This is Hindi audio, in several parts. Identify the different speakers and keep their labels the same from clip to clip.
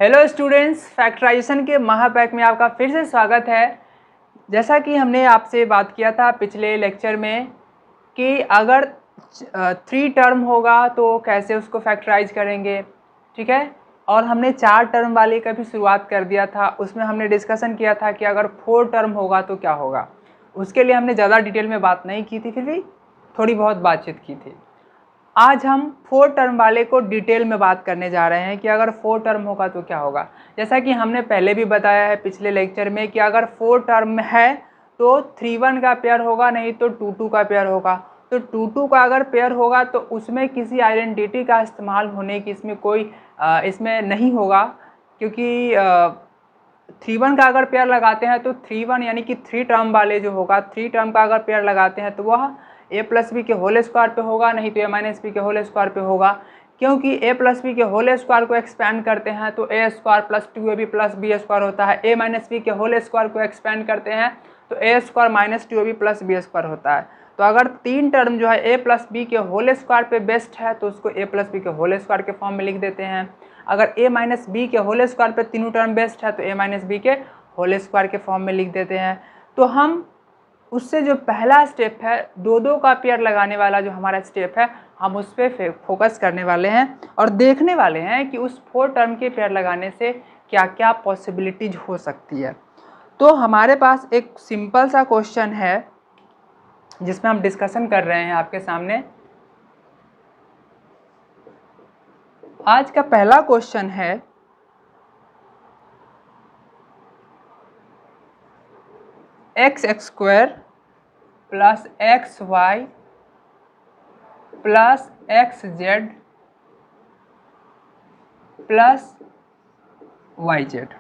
Speaker 1: हेलो स्टूडेंट्स, फैक्टराइजेशन के महापैक में आपका फिर से स्वागत है। जैसा कि हमने आपसे बात किया था पिछले लेक्चर में कि अगर 3 टर्म होगा तो कैसे उसको फैक्टराइज करेंगे, ठीक है। और हमने 4 टर्म वाले का भी शुरुआत कर दिया था। उसमें हमने डिस्कशन किया था कि अगर 4 टर्म होगा तो क्या होगा। उसके लिए हमने ज़्यादा डिटेल में बात नहीं की थी, फिर भी थोड़ी बहुत बातचीत की थी। आज हम 4 टर्म वाले को डिटेल में बात करने जा रहे हैं कि अगर 4 टर्म होगा तो क्या होगा। जैसा कि हमने पहले भी बताया है पिछले लेक्चर में कि अगर 4 टर्म है तो 3-1 का पेयर होगा, नहीं तो 2-2 का पेयर होगा। तो 2-2 का अगर पेयर होगा तो उसमें किसी आइडेंटिटी का इस्तेमाल होने की इसमें कोई इसमें नहीं होगा, क्योंकि 3-1 का अगर पेयर लगाते हैं तो 3-1 यानी कि 3 टर्म वाले जो होगा, 3 टर्म का अगर पेयर लगाते हैं तो वह a प्लस बी के होल स्क्वायर पे होगा, नहीं तो a माइनस बी के होल स्क्वायर पे होगा। क्योंकि a प्लस बी के होल स्क्वायर को एक्सपेंड करते हैं तो a square plus 2ab plus B square होता है। a माइनस बी के होल स्क्वायर को एक्सपेंड करते हैं तो a square minus 2ab plus B square होता है। तो अगर 3 टर्म जो है a प्लस बी के होल स्क्वायर पे बेस्ड है तो उसको a प्लस बी के होल स्क्वायर के फॉर्म में लिख देते हैं। अगर a माइनस बी के होल स्क्वायर पे तीनों टर्म बेस्ड है तो a माइनस बी के होल स्क्वायर के फॉर्म में लिख देते हैं। तो हम उससे जो पहला स्टेप है 2-2 का पेयर लगाने वाला जो हमारा स्टेप है, हम उस पर फोकस करने वाले हैं और देखने वाले हैं कि उस 4 टर्म के पेयर लगाने से क्या क्या पॉसिबिलिटीज हो सकती है। तो हमारे पास एक सिंपल सा क्वेश्चन है जिसमें हम डिस्कशन कर रहे हैं आपके सामने। आज का पहला क्वेश्चन है X square plus X Y plus X Z plus Y Z.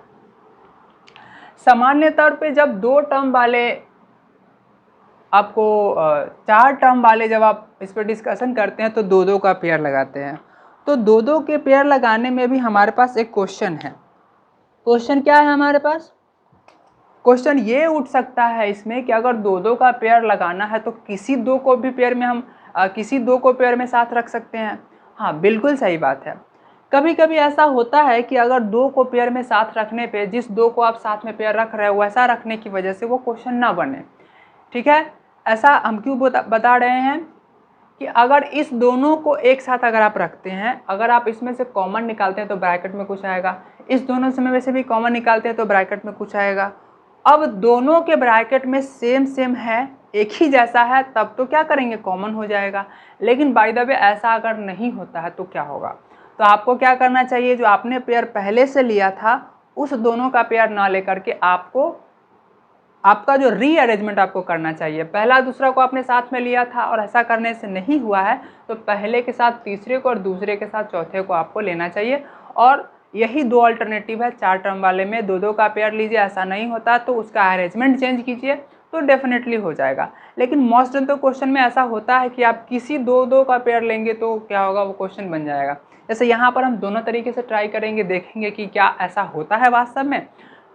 Speaker 1: सामान्य तौर पे जब 2 टर्म वाले आपको 4 टर्म वाले जब आप इस पर डिस्कशन करते हैं तो 2-2 का पेयर लगाते हैं। तो 2-2 के पेयर लगाने में भी हमारे पास एक क्वेश्चन है। क्वेश्चन क्या है हमारे पास? क्वेश्चन ये उठ सकता है इसमें कि अगर 2-2 का पेयर लगाना है तो किसी 2 को भी पेयर में हम किसी 2 को पेयर में साथ रख सकते हैं। हाँ, बिल्कुल सही बात है। कभी कभी ऐसा होता है कि अगर 2 को पेयर में साथ रखने पे जिस 2 को आप साथ में पेयर रख रहे हो वैसा रखने की वजह से वो क्वेश्चन ना बने, ठीक है। ऐसा हम क्यों बता रहे हैं कि अगर इस दोनों को एक साथ अगर आप रखते हैं, अगर आप इसमें से कॉमन निकालते हैं तो ब्रैकेट में कुछ आएगा, इस दोनों में से भी कॉमन निकालते हैं तो ब्रैकेट में कुछ आएगा। अब दोनों के ब्रैकेट में सेम है, एक ही जैसा है, तब तो क्या करेंगे, कॉमन हो जाएगा। लेकिन बाय द वे ऐसा अगर नहीं होता है तो क्या होगा? तो आपको क्या करना चाहिए, जो आपने पेयर पहले से लिया था उस दोनों का पेयर ना लेकर के आपका जो रीअरेंजमेंट आपको करना चाहिए। पहला दूसरा को आपने साथ में लिया था और ऐसा करने से नहीं हुआ है तो पहले के साथ तीसरे को और दूसरे के साथ चौथे को आपको लेना चाहिए। और यही 2 अल्टरनेटिव है 4 टर्म वाले में। 2-2 का पेयर लीजिए, ऐसा नहीं होता तो उसका अरेंजमेंट चेंज कीजिए तो डेफिनेटली हो जाएगा। लेकिन मोस्ट ऑफ द क्वेश्चन में ऐसा होता है कि आप किसी 2-2 का पेयर लेंगे तो क्या होगा, वो क्वेश्चन बन जाएगा। जैसे यहाँ पर हम दोनों तरीके से ट्राई करेंगे, देखेंगे कि क्या ऐसा होता है वास्तव में।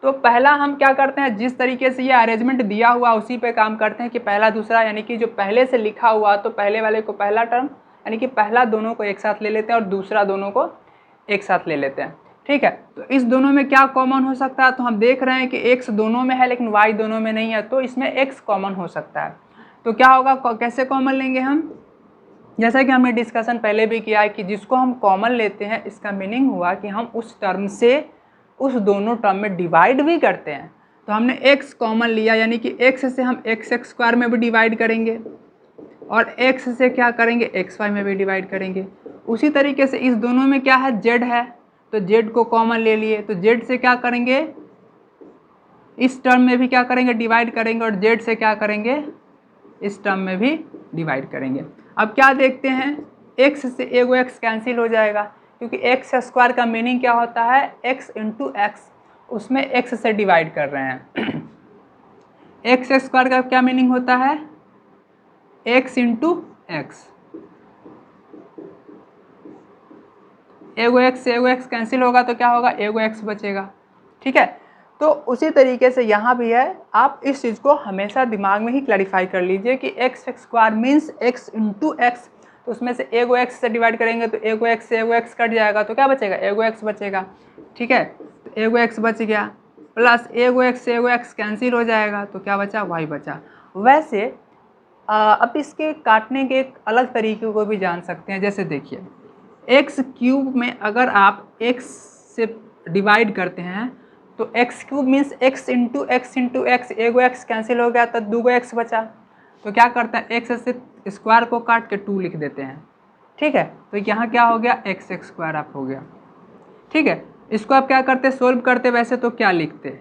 Speaker 1: तो पहला हम क्या करते हैं, जिस तरीके से ये अरेंजमेंट दिया हुआ उसी पे काम करते हैं कि पहला दूसरा यानी कि जो पहले से लिखा हुआ तो पहले वाले को पहला टर्म यानी कि पहला दोनों को एक साथ ले लेते हैं और दूसरा दोनों को एक साथ ले लेते हैं, ठीक है। तो इस दोनों में क्या कॉमन हो सकता है, तो हम देख रहे हैं कि एक्स दोनों में है लेकिन वाई दोनों में नहीं है, तो इसमें एक्स कॉमन हो सकता है। तो क्या होगा, कैसे कॉमन लेंगे हम? जैसा कि हमने डिस्कशन पहले भी किया है कि जिसको हम कॉमन लेते हैं इसका मीनिंग हुआ कि हम उस टर्म से उस दोनों टर्म में डिवाइड भी करते हैं। तो हमने x कॉमन लिया यानी कि x से हम x स्क्वायर में भी डिवाइड करेंगे और x से क्या करेंगे, एक्स वाई में भी डिवाइड करेंगे। उसी तरीके से इस दोनों में क्या है, z है, तो z को कॉमन ले लिए तो z से क्या करेंगे, इस टर्म में भी क्या करेंगे, डिवाइड करेंगे और z से क्या करेंगे, इस टर्म में भी डिवाइड करेंगे। अब क्या देखते हैं, x से एगो x कैंसिल हो जाएगा क्योंकि एक्स स्क्वायर का मीनिंग क्या होता है, x इंटू एक्स, उसमें x से डिवाइड कर रहे हैं। एक्स स्क्वायर का क्या मीनिंग होता है, x इंटू एक्स। एगो x से एगो x कैंसिल होगा तो क्या होगा, एगो x बचेगा, ठीक है। तो उसी तरीके से यहाँ भी है, आप इस चीज़ को हमेशा दिमाग में ही क्लैरिफाई कर लीजिए कि x square means x into x. तो उसमें से एगो x से डिवाइड करेंगे तो एगो x से एगो x कट जाएगा तो क्या बचेगा, एगो x बचेगा। ठीक है, तो एगो एक्स बच गया, प्लस एगो एक्स से एगो एक्स कैंसिल हो जाएगा तो क्या बचा, वाई बचा। वैसे अब इसके काटने के एक अलग तरीके को भी जान सकते हैं। जैसे देखिए, एक्स क्यूब में अगर आप एक्स से डिवाइड करते हैं तो x cube means x into x, एगो एक्स कैंसिल हो गया तो दूगो एक्स बचा। तो क्या करते हैं, एक्स से स्क्वायर को काट के 2 लिख देते हैं। ठीक है, तो यहाँ क्या हो गया, एक्स स्क्वायर आप हो गया। ठीक है, इसको आप क्या करते, सोल्व करते वैसे तो क्या लिखते,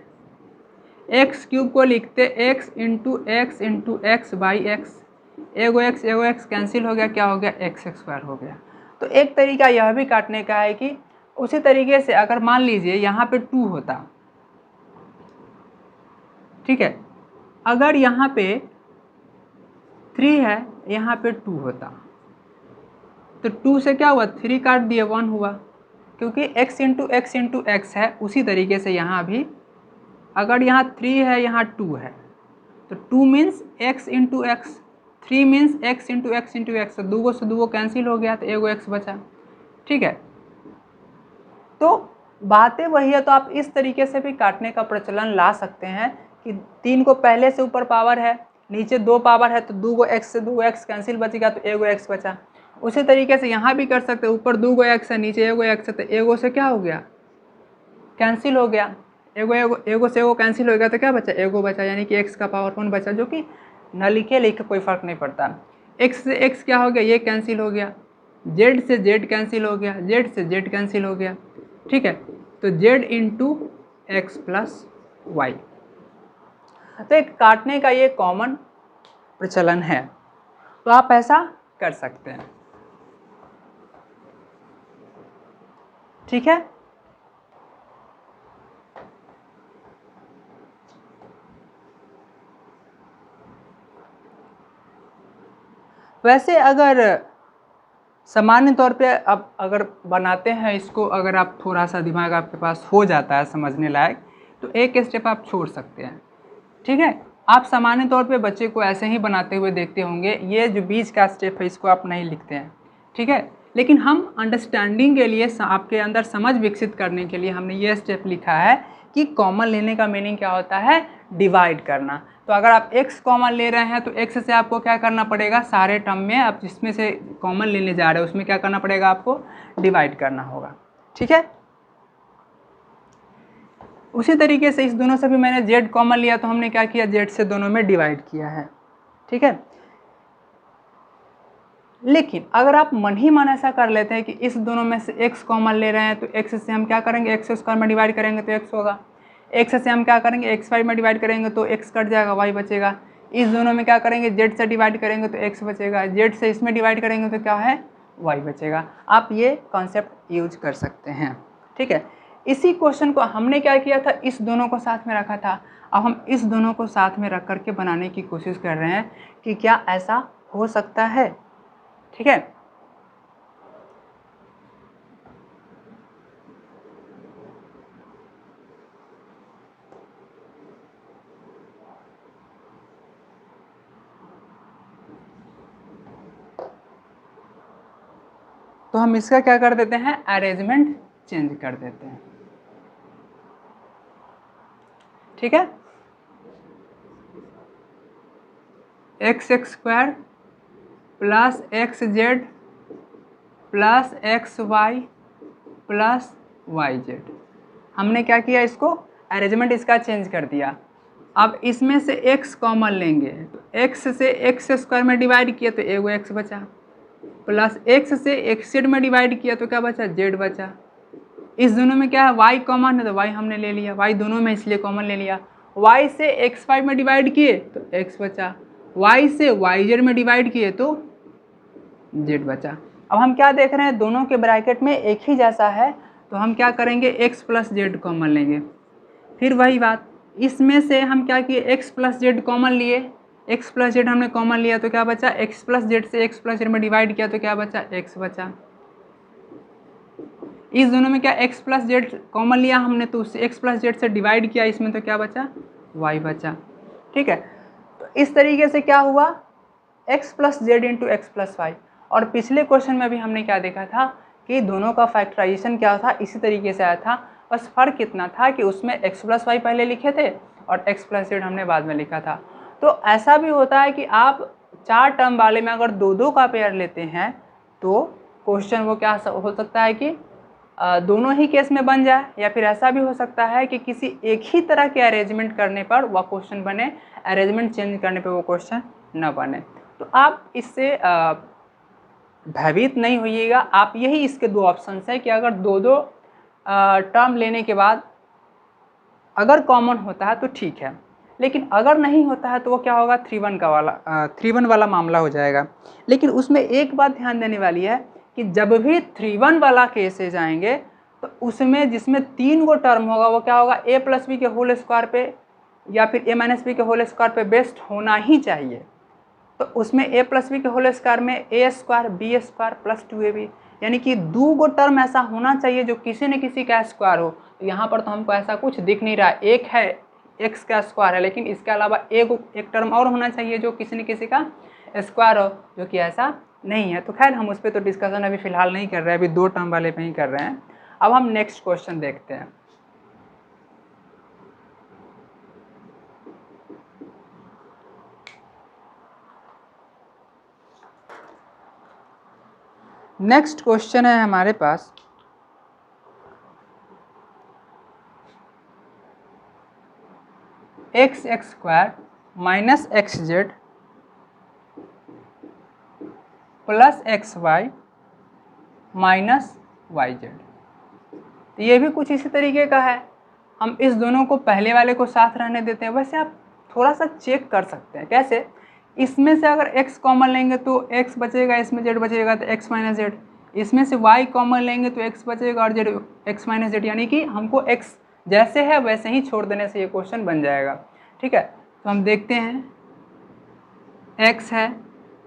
Speaker 1: एक्स क्यूब को लिखते x into x by x, एगो एक्स कैंसिल हो गया, क्या हो गया, एक्स स्क्वायर हो गया। तो एक तरीका यह भी काटने का है कि उसी तरीके से अगर मान लीजिए यहाँ पे 2 होता, ठीक है, अगर यहाँ पे 3 है, यहाँ पे 2 होता, तो 2 से क्या हुआ, 3 काट दिए 1 हुआ, क्योंकि x इंटू एक्स है। उसी तरीके से यहाँ भी अगर यहाँ 3 है, यहाँ 2 है, तो 2 means x into x, 3 means x into x, तो दूगो से दूगो कैंसिल हो गया तो एगो x बचा। ठीक है, तो बातें वही है। तो आप इस तरीके से भी काटने का प्रचलन ला सकते हैं कि 3 को पहले से ऊपर पावर है, नीचे 2 पावर है, तो दूगो x से दूगो x कैंसिल बच गया तो एगो x बचा। उसी तरीके से यहाँ भी कर सकते हैं, ऊपर दूगो x है, नीचे एगो x है, तो एगो से क्या हो गया, कैंसिल हो गया, एगो से एगो कैंसिल हो गया तो क्या बचा, एगो बचा, यानी कि x का पावर 1 बचा, जो कि न लिखे कोई फ़र्क नहीं पड़ता। x से x क्या हो गया, ये कैंसिल हो गया, z से z कैंसिल हो गया, z से z कैंसिल हो गया। ठीक है, तो z into X plus Y. तो एक काटने का ये कॉमन प्रचलन है, तो आप ऐसा कर सकते हैं। ठीक है, वैसे अगर सामान्य तौर पे अब अगर बनाते हैं इसको, अगर आप थोड़ा सा दिमाग आपके पास हो जाता है समझने लायक, तो एक स्टेप आप छोड़ सकते हैं। ठीक है, आप सामान्य तौर पे बच्चे को ऐसे ही बनाते हुए देखते होंगे, ये जो बीच का स्टेप है इसको आप नहीं लिखते हैं। ठीक है, लेकिन हम अंडरस्टैंडिंग के लिए, आपके अंदर समझ विकसित करने के लिए हमने ये स्टेप लिखा है कि कॉमन लेने का मीनिंग क्या होता है, डिवाइड करना। तो अगर आप x कॉमन ले रहे हैं तो x से आपको क्या करना पड़ेगा, सारे टर्म में आप जिसमें से कॉमन लेने जा रहे हैं उसमें क्या करना पड़ेगा, आपको डिवाइड करना होगा। ठीक है, उसी तरीके से इस दोनों से भी मैंने z कॉमन लिया तो हमने क्या किया, z से दोनों में डिवाइड किया है। ठीक है, लेकिन अगर आप मन ही मन ऐसा कर लेते हैं कि इस दोनों में से x कॉमन ले रहे हैं तो x से हम क्या करेंगे, एक्स स्क्वायर में डिवाइड करेंगे तो x होगा, x से हम क्या करेंगे, x5 में डिवाइड करेंगे तो x कट जाएगा, y बचेगा। इस दोनों में क्या करेंगे, z से डिवाइड करेंगे तो x बचेगा, z से इसमें डिवाइड करेंगे तो क्या है, y बचेगा। आप ये कॉन्सेप्ट यूज कर सकते हैं। ठीक है, इसी क्वेश्चन को हमने क्या किया था, इस दोनों को साथ में रखा था। अब हम इस दोनों को साथ में रख करके बनाने की कोशिश कर रहे हैं कि क्या ऐसा हो सकता है। ठीक है, तो हम इसका क्या कर देते हैं, अरेंजमेंट चेंज कर देते हैं। ठीक है, X square plus X Z plus X Y plus Y Z, हमने क्या किया, इसको अरेंजमेंट इसका चेंज कर दिया। अब इसमें से x कॉमन लेंगे तो x से एक्स स्क्वायर में डिवाइड किया तो एगो x बचा, प्लस x से एक्स जेड में डिवाइड किया तो क्या बचा, z बचा। इस दोनों में क्या है, y कॉमन है तो y हमने ले लिया, y दोनों में इसलिए कॉमन ले लिया। y से x5 में डिवाइड किए तो x बचा, y से yz में डिवाइड किए तो z बचा। अब हम क्या देख रहे हैं, दोनों के ब्रैकेट में एक ही जैसा है तो हम क्या करेंगे, x प्लस जेड कॉमन लेंगे। फिर वही बात, इसमें से हम क्या किए, x प्लस जेड कॉमन लिए, x प्लस जेड हमने कॉमन लिया तो क्या बचा, x प्लस जेड से x प्लस जेड में डिवाइड किया तो क्या बचा, x बचा। इस दोनों में क्या, x प्लस जेड कॉमन लिया हमने तो उससे x प्लस जेड से डिवाइड किया, इसमें तो क्या बचा, y बचा। ठीक है, तो इस तरीके से क्या हुआ, x plus Z into X plus Y. और पिछले क्वेश्चन में भी हमने क्या देखा था कि दोनों का फैक्टराइजेशन क्या था, इसी तरीके से आया था। बस फ़र्क इतना था कि उसमें x प्लस वाई पहले लिखे थे और x प्लस जेड हमने बाद में लिखा था। तो ऐसा भी होता है कि आप 4 टर्म वाले में अगर 2-2 का पेयर लेते हैं तो क्वेश्चन वो क्या हो सकता है कि दोनों ही केस में बन जाए, या फिर ऐसा भी हो सकता है कि किसी एक ही तरह के अरेंजमेंट करने पर वह क्वेश्चन बने, अरेंजमेंट चेंज करने पर वो क्वेश्चन न बने। तो आप इससे भयभीत नहीं होइएगा। आप यही इसके दो ऑप्शंस है कि अगर 2-2 टर्म लेने के बाद अगर कॉमन होता है तो ठीक है, लेकिन अगर नहीं होता है तो वो क्या होगा, 3-1 वाला मामला हो जाएगा। लेकिन उसमें एक बात ध्यान देने वाली है कि जब भी 3-1 वाला केसेज आएंगे तो उसमें जिसमें 3 गो टर्म होगा वो क्या होगा, a प्लस बी के होल स्क्वायर पे या फिर a माइनस बी के होल स्क्वायर पे बेस्ड होना ही चाहिए। तो उसमें a प्लस बी के होल स्क्वायर में a square B square plus 2ab, यानी कि 2 गो टर्म ऐसा होना चाहिए जो किसी न किसी का स्क्वायर हो। तो यहाँ पर तो हमको ऐसा कुछ दिख नहीं रहा, एक है x का स्क्वायर है, लेकिन इसके अलावा एक टर्म और होना चाहिए जो किसी न किसी का स्क्वायर हो, जो कि ऐसा नहीं है। तो खैर हम उस पर तो डिस्कशन अभी फ़िलहाल नहीं कर रहे हैं, अभी 2 टर्म वाले पे ही कर रहे हैं। अब हम नेक्स्ट क्वेश्चन देखते हैं। नेक्स्ट क्वेश्चन है हमारे पास x² minus xz plus xy minus yz। तो ये भी कुछ इसी तरीके का है। हम इस दोनों को पहले वाले को साथ रहने देते हैं। वैसे आप थोड़ा सा चेक कर सकते हैं, कैसे, इसमें से अगर x कॉमन लेंगे तो x बचेगा, इसमें z बचेगा तो x माइनस जेड, इसमें से y कॉमन लेंगे तो x बचेगा और z x माइनस जेड, यानी कि हमको x जैसे है वैसे ही छोड़ देने से ये क्वेश्चन बन जाएगा। ठीक है, तो हम देखते हैं, x है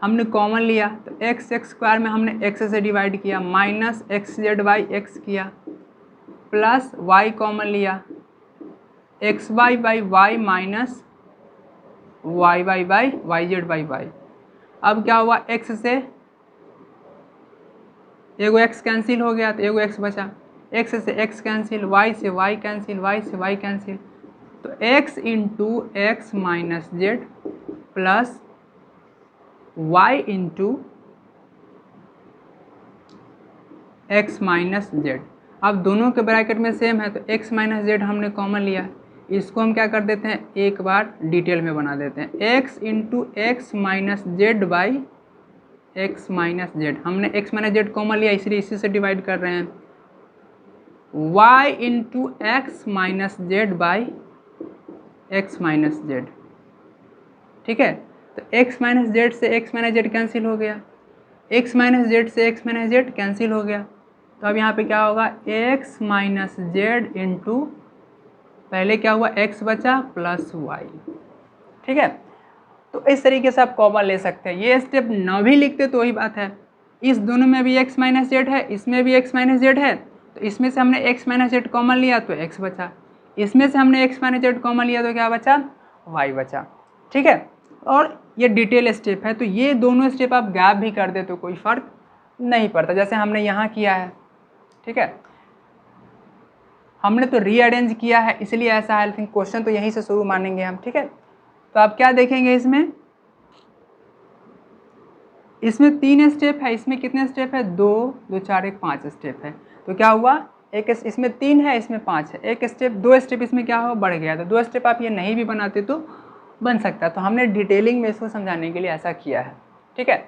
Speaker 1: हमने कॉमन लिया तो x² में हमने x से डिवाइड किया, माइनस xz/x किया, प्लस y कॉमन लिया, xy/y माइनस y/y अब क्या हुआ, x से एगो x कैंसिल हो गया तो एगो x बचा, x से x कैंसिल, y से y कैंसिल, y से y कैंसिल, तो x into x minus Z plus y into x minus Z. अब दोनों के ब्रैकेट में सेम है तो x माइनस जेड हमने कॉमन लिया, इसको हम क्या कर देते हैं, एक बार डिटेल में बना देते हैं, x into x minus Z by x minus Z. हमने x माइनस जेड कॉमन लिया इसलिए इसी से डिवाइड कर रहे हैं, y into x minus Z by x minus Z. ठीक है, तो x माइनस जेड से x माइनस जेड कैंसिल हो गया, x माइनस जेड से x माइनस जेड कैंसिल हो गया, तो अब यहाँ पे क्या होगा, x माइनस जेड इंटू पहले क्या हुआ x बचा प्लस y। ठीक है, तो इस तरीके से आप कॉमन ले सकते हैं। ये स्टेप न भी लिखते तो वही बात है, इस दोनों में भी x माइनस जेड है, इसमें भी x माइनस जेड है, तो इसमें से हमने x माइनस जेड कॉमन लिया तो x बचा, इसमें से हमने x माइनस जेड कॉमन लिया तो क्या बचा, y बचा। ठीक है, और ये डिटेल स्टेप है, तो ये दोनों स्टेप आप गैप भी कर दे तो कोई फ़र्क नहीं पड़ता, जैसे हमने यहाँ किया है। ठीक है, हमने तो रीअरेंज किया है इसलिए ऐसा है, लेकिन क्वेश्चन तो यहीं से शुरू मानेंगे हम। ठीक है, तो आप क्या देखेंगे, इसमें 3 स्टेप है, इसमें कितने स्टेप है, 2 2 4 1 5 स्टेप है। तो क्या हुआ, एक इसमें 3 है, इसमें 5 है, एक स्टेप 2 स्टेप इसमें क्या हो, बढ़ गया। तो 2 स्टेप आप ये नहीं भी बनाते तो बन सकता है, तो हमने डिटेलिंग में इसको समझाने के लिए ऐसा किया है। ठीक है,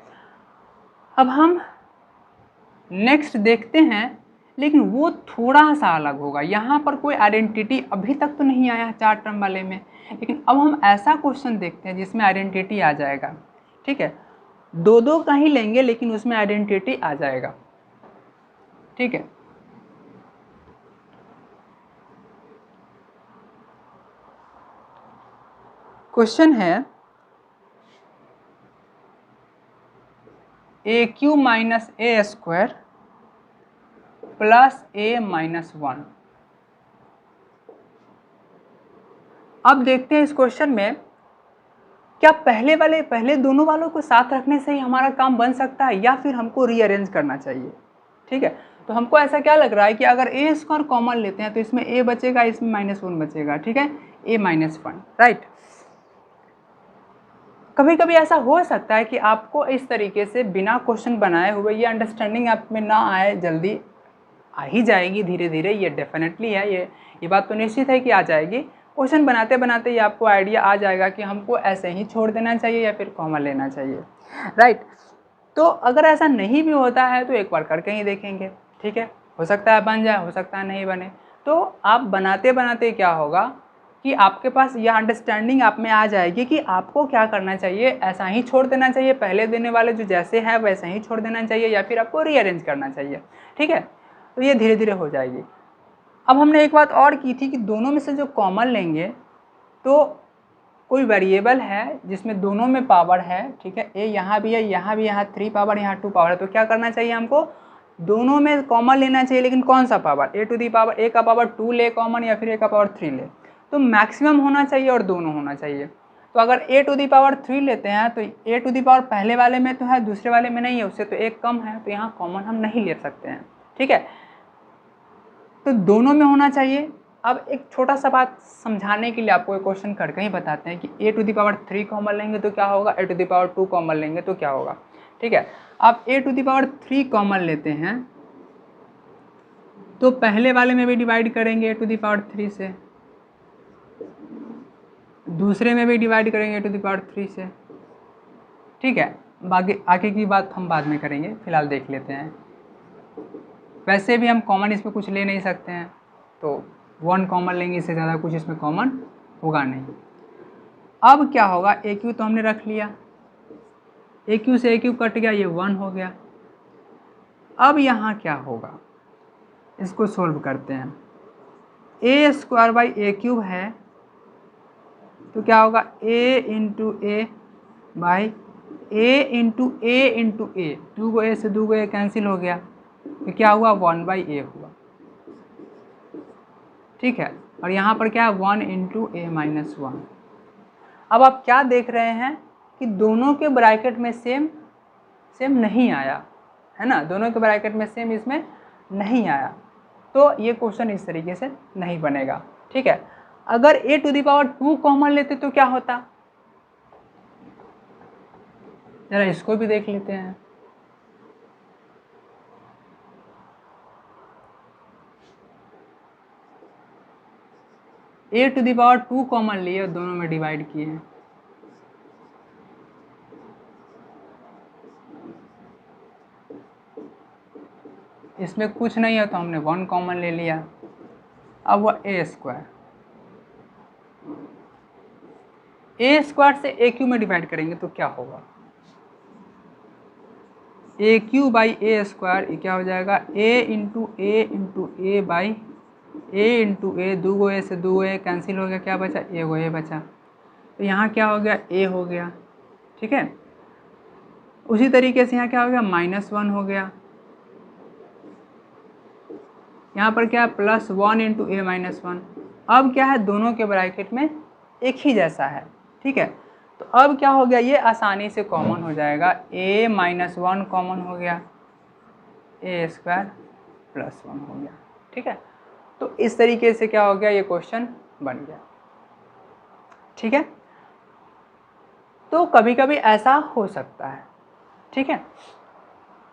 Speaker 1: अब हम नेक्स्ट देखते हैं, लेकिन वो थोड़ा सा अलग होगा। यहाँ पर कोई आइडेंटिटी अभी तक तो नहीं आया 4 टर्म वाले में, लेकिन अब हम ऐसा क्वेश्चन देखते हैं जिसमें आइडेंटिटी आ जाएगा। ठीक है, 2-2 का ही लेंगे लेकिन उसमें आइडेंटिटी आ जाएगा। ठीक है, क्वेश्चन है AQ minus A square plus a minus 1। अब देखते हैं इस क्वेश्चन में क्या पहले दोनों वालों को साथ रखने से ही हमारा काम बन सकता है या फिर हमको रीअरेंज करना चाहिए। ठीक है, तो हमको ऐसा क्या लग रहा है कि अगर ए स्क्वायर कॉमन लेते हैं तो इसमें ए बचेगा, इसमें -1 बचेगा, ठीक है, a - 1, राइट। कभी कभी ऐसा हो सकता है कि आपको इस तरीके से बिना क्वेश्चन बनाए हुए ये अंडरस्टैंडिंग आप में ना आए, जल्दी आ ही जाएगी धीरे धीरे, ये डेफिनेटली है, ये बात तो निश्चित है कि आ जाएगी। क्वेश्चन बनाते बनाते ये आपको आइडिया आ जाएगा कि हमको ऐसे ही छोड़ देना चाहिए या फिर कॉमन लेना चाहिए, राइट। तो अगर ऐसा नहीं भी होता है तो एक बार करके ही देखेंगे, ठीक है, हो सकता है बन जाए, हो सकता है नहीं बने। तो आप बनाते बनाते क्या होगा कि आपके पास यह अंडरस्टैंडिंग आप में आ जाएगी कि आपको क्या करना चाहिए, ऐसा ही छोड़ देना चाहिए, पहले देने वाले जो जैसे हैं वैसे ही छोड़ देना चाहिए, या फिर आपको रीअरेंज करना चाहिए, ठीक है। तो ये धीरे धीरे हो जाएगी। अब हमने एक बात और की थी कि दोनों में से जो कॉमन लेंगे तो कोई वेरिएबल है जिसमें दोनों में पावर है, ठीक है, ए यहाँ भी है, यहाँ भी, यहाँ 3 पावर, यहाँ 2 पावर है, तो क्या करना चाहिए हमको, दोनों में कॉमन लेना चाहिए, लेकिन कौन सा पावर, ए का पावर 2 ले कॉमन या फिर ए का पावर 3 ले, तो मैक्सिमम होना चाहिए और दोनों होना चाहिए। तो अगर a⁻³ लेते हैं तो a⁻ पहले वाले में तो है, दूसरे वाले में नहीं है, उससे तो एक कम है, तो यहाँ कॉमन हम नहीं ले सकते हैं, ठीक है, तो दोनों में होना चाहिए। अब एक छोटा सा बात समझाने के लिए आपको एक क्वेश्चन करके ही बताते हैं कि a⁻³ कॉमन लेंगे तो क्या होगा, a⁻² कॉमन लेंगे तो क्या होगा, ठीक है। आप a⁻³ कॉमन लेते हैं तो पहले वाले में भी डिवाइड करेंगे a⁻³ से, दूसरे में भी डिवाइड करेंगे a⁻³ से, ठीक है। बाकी आगे की बात हम बाद में करेंगे, फिलहाल देख लेते हैं। वैसे भी हम कॉमन इसमें कुछ ले नहीं सकते हैं, तो 1 कॉमन लेंगे, इससे ज़्यादा कुछ इसमें कॉमन होगा नहीं। अब क्या होगा, AQ तो हमने रख लिया, AQ से AQ कट गया, ये 1 हो गया। अब यहाँ क्या होगा, इसको सोल्व करते हैं। a² है तो क्या होगा, a × a 2 को a से 2 को a कैंसिल हो गया, तो क्या हुआ, 1/a हुआ, ठीक है। और यहाँ पर क्या है, 1 × a - 1। अब आप क्या देख रहे हैं कि दोनों के ब्रैकेट में सेम नहीं आया है ना, दोनों के ब्रैकेट में सेम इसमें नहीं आया, तो ये क्वेश्चन इस तरीके से नहीं बनेगा, ठीक है। अगर a⁻² कॉमन लेते तो क्या होता, जरा इसको भी देख लेते हैं। a⁻² कॉमन लिए और दोनों में डिवाइड किए हैं, इसमें कुछ नहीं है तो हमने 1 कॉमन ले लिया। अब वह a² से AQ में डिवाइड करेंगे तो क्या होगा, AQ/a² ये क्या हो जाएगा, a × a 2 को a से 2 को a कैंसिल हो गया, क्या बचा, a बचा, तो यहाँ क्या हो गया, a हो गया, ठीक है। उसी तरीके से यहाँ क्या हो गया, -1 हो गया, यहाँ पर क्या है, +1 × a - 1। अब क्या है, दोनों के ब्रैकेट में एक ही जैसा है, ठीक है। तो अब क्या हो गया, ये आसानी से कॉमन हो जाएगा, a - 1 कॉमन हो गया, a² +1 हो गया, ठीक है। तो इस तरीके से क्या हो गया, ये क्वेश्चन बन गया, ठीक है। तो कभी कभी ऐसा हो सकता है, ठीक है।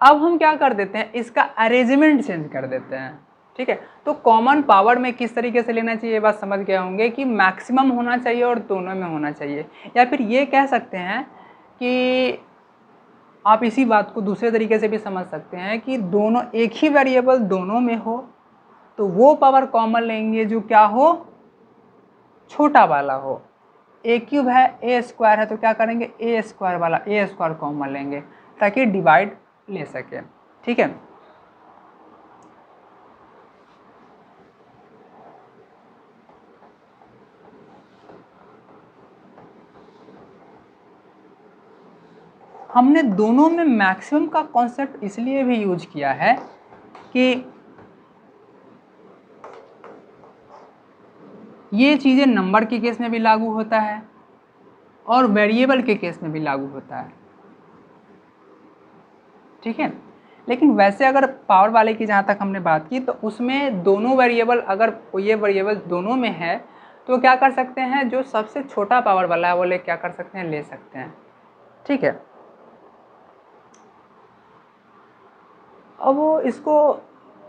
Speaker 1: अब हम क्या कर देते हैं, इसका अरेंजमेंट चेंज कर देते हैं, ठीक है। तो कॉमन पावर में किस तरीके से लेना चाहिए, ये बात समझ गए होंगे कि मैक्सिमम होना चाहिए और दोनों में होना चाहिए, या फिर ये कह सकते हैं कि आप इसी बात को दूसरे तरीके से भी समझ सकते हैं कि दोनों एक ही वेरिएबल दोनों में हो तो वो पावर कॉमन लेंगे जो क्या हो, छोटा वाला हो। a³ है, a² है, तो क्या करेंगे, a² वाला a² कॉमन लेंगे ताकि डिवाइड ले सके, ठीक है। हमने दोनों में मैक्सिमम का कॉन्सेप्ट इसलिए भी यूज किया है कि ये चीज़ें नंबर के केस में भी लागू होता है और वेरिएबल के केस में भी लागू होता है, ठीक है। लेकिन वैसे अगर पावर वाले की जहाँ तक हमने बात की तो उसमें दोनों वेरिएबल, अगर ये वेरिएबल दोनों में है तो क्या कर सकते हैं, जो सबसे छोटा पावर वाला है वो क्या कर सकते हैं, ले सकते हैं। ठीक है, अब वो इसको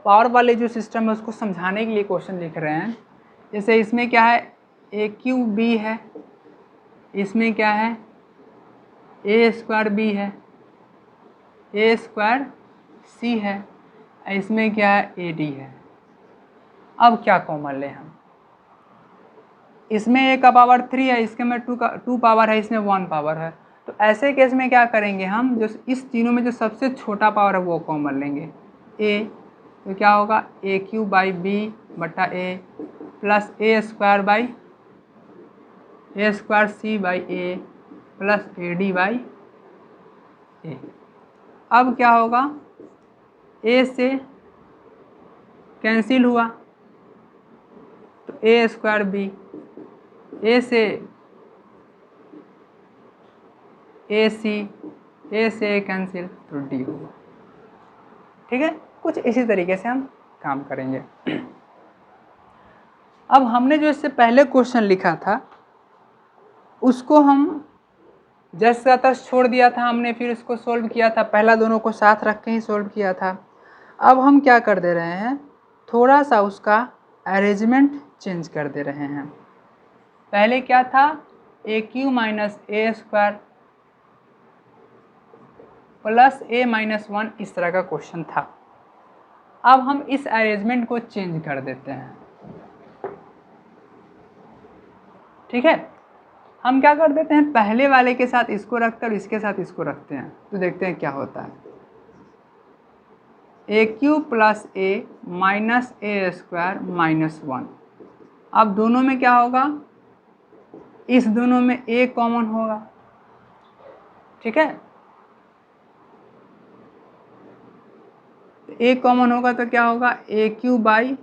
Speaker 1: पावर वाले जो सिस्टम है उसको समझाने के लिए क्वेश्चन लिख रहे हैं। जैसे इसमें क्या है, ए क्यू बी है, इसमें क्या है, ए स्क्वायर बी है, ए स्क्वायर सी है, इसमें क्या है, ए डी है। अब क्या कॉमन ले हम, इसमें ए का पावर 3 है, इसके में 2 पावर है, इसमें 1 पावर है। तो ऐसे केस में क्या करेंगे हम, जो इस तीनों में जो सबसे छोटा पावर है वो कॉमन लेंगे, ए। तो क्या होगा, ए क्यू बाई बी बटा A plus A square C by A plus A D by A. अब क्या होगा, ए से कैंसिल हुआ तो ए स्क्वायर बी, ए से ए सी, ए से कैंसिल तो डी होगा। ठीक है, कुछ इसी तरीके से हम काम करेंगे। अब हमने जो इससे पहले क्वेश्चन लिखा था उसको हम जस्ट का तस्ट छोड़ दिया था हमने, फिर उसको सोल्व किया था, पहला दोनों को साथ रख के ही सोल्व किया था। अब हम क्या कर दे रहे हैं, थोड़ा सा उसका अरेंजमेंट चेंज कर दे रहे हैं। पहले क्या था, ए क्यू माइनस ए स्क्वायर प्लस ए माइनस 1, इस तरह का क्वेश्चन था। अब हम इस अरेंजमेंट को चेंज कर देते हैं। ठीक है, हम क्या कर देते हैं, पहले वाले के साथ इसको रखते हैं और इसके साथ इसको रखते हैं, तो देखते हैं क्या होता है। ए क्यू प्लस ए माइनस ए स्क्वायर माइनस 1। अब दोनों में क्या होगा, इस दोनों में ए कॉमन होगा। ठीक है, ए कॉमन होगा तो क्या होगा, A Q by